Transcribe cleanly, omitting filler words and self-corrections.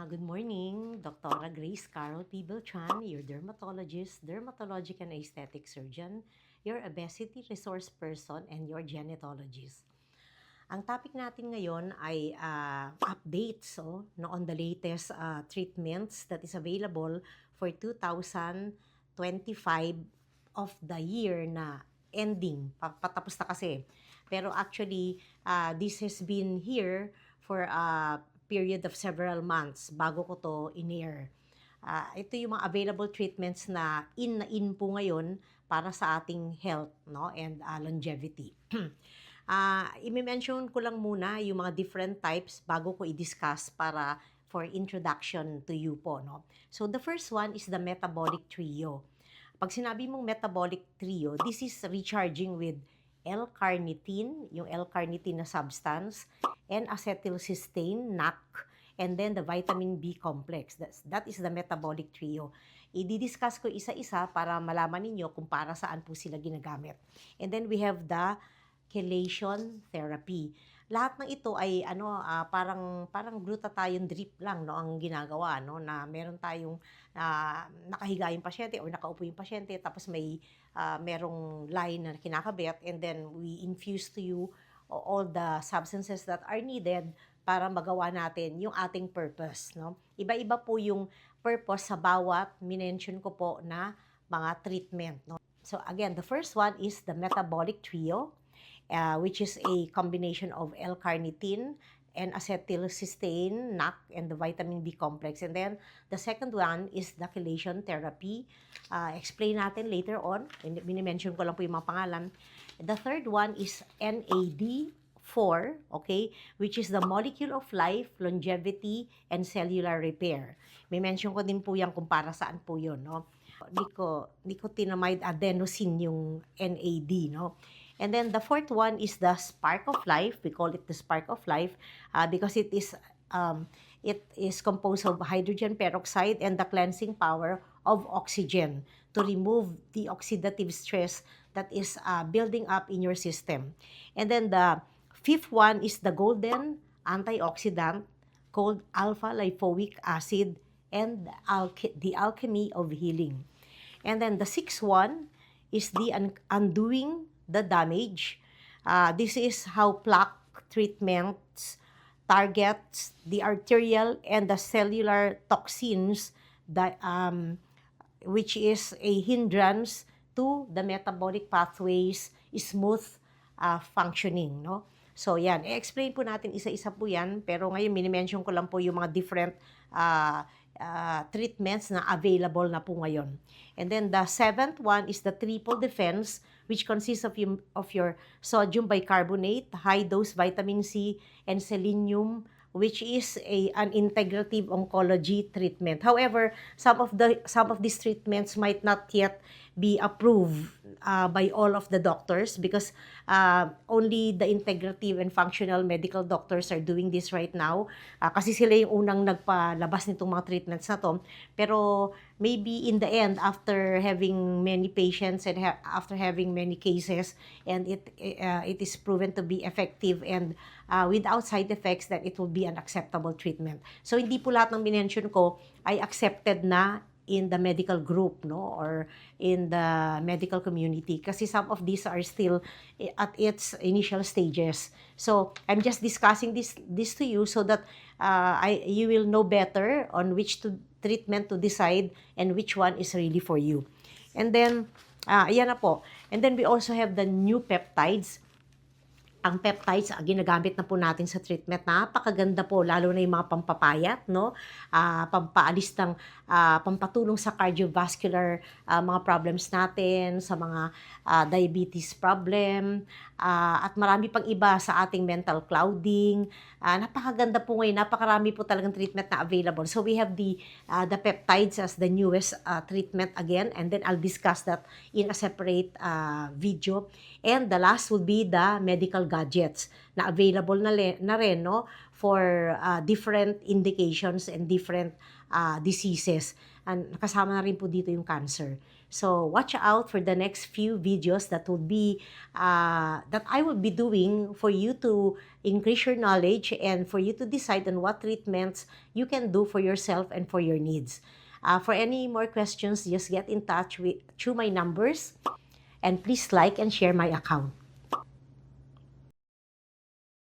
Good morning, Dr. Grace Carol P. Beltran, your dermatologist, dermatologic and aesthetic surgeon, your obesity resource person, and your genetologist. Ang topic natin ngayon ay updates no, on the latest treatments that is available for 2025 of the year na ending. Patapos na kasi. Pero actually, this has been here for a period of several months bago ko to in-air. Ito yung mga available treatments na in po ngayon para sa ating health, no, and longevity. I-mention ko lang muna yung mga different types bago ko i-discuss para for introduction to you po, no. So the first one is the metabolic trio. Pag sinabi mong metabolic trio, this is recharging with L-carnitine, yung L-carnitine na substance, and acetylcysteine, NAC, and then the vitamin B complex. That is the metabolic trio. I-discuss ko isa-isa para malaman ninyo kung para saan po sila ginagamit. And then we have the chelation therapy. Lahat ng ito ay parang glutathione drip lang, no, ang ginagawa, no, na meron tayong nakahiga yung pasyente or nakaupo yung pasyente, tapos may merong line na kinakabit, and then we infuse to you all the substances that are needed para magawa natin yung ating purpose, no. Iba-iba po yung purpose sa bawat minention ko po na mga treatment, no. So again, the first one is the metabolic trio, which is a combination of L-carnitine and acetylcysteine, NAC, and the vitamin B complex. And then, the second one is the chelation therapy. Explain natin later on. Minimension ko lang po yung mga pangalan. The third one is NAD4, okay, which is the molecule of life, longevity, and cellular repair. May mention ko din po yan kung para saan po yun, no? Nicotinamide adenosine yung NAD, no? And then the fourth one is the spark of life. We call it the spark of life because it is composed of hydrogen peroxide and the cleansing power of oxygen to remove the oxidative stress that is building up in your system. And then the fifth one is the golden antioxidant called alpha lipoic acid and the alchemy of healing. And then the sixth one is the undoing the damage. This is how plaque treatments targets the arterial and the cellular toxins that which is a hindrance to the metabolic pathways smooth functioning, no. So yan, i-explain po natin isa-isa po yan, pero ngayon minimension ko lang po yung mga different treatments na available na po ngayon. And then the seventh one is the triple defense, which consists of your sodium bicarbonate, high-dose vitamin C, and selenium, which is an integrative oncology treatment. However, some of these treatments might not yet be approved by all of the doctors because only the integrative and functional medical doctors are doing this right now. Kasi sila yung unang nagpalabas nitong mga treatments na to. Pero maybe in the end, after having many patients and after having many cases, and it is proven to be effective and without side effects, that it will be an acceptable treatment. So hindi po lahat ng minention ko ay accepted na in the medical group, no, or in the medical community, kasi some of these are still at its initial stages. So I'm just discussing this to you so that you will know better on which treatment to decide and which one is really for you. And then ayan na po. And then we also have the new peptides. Ang peptides, ginagamit na po natin sa treatment. Napakaganda po, lalo na yung mga pampapayat, no? Pampaalis ng, pampatulong sa cardiovascular mga problems natin, sa mga diabetes problem, at marami pang iba sa ating mental clouding. Napakaganda po ngayon, napakarami po talagang treatment na available. So we have the peptides as the newest treatment again, and then I'll discuss that in a separate video. And the last will be the medical gadgets na available na rin, no, for different indications and different diseases. And kasama na rin po dito yung cancer. So, watch out for the next few videos that will be, that I will be doing for you to increase your knowledge and for you to decide on what treatments you can do for yourself and for your needs. For any more questions, just get in touch through my numbers, and please like and share my account.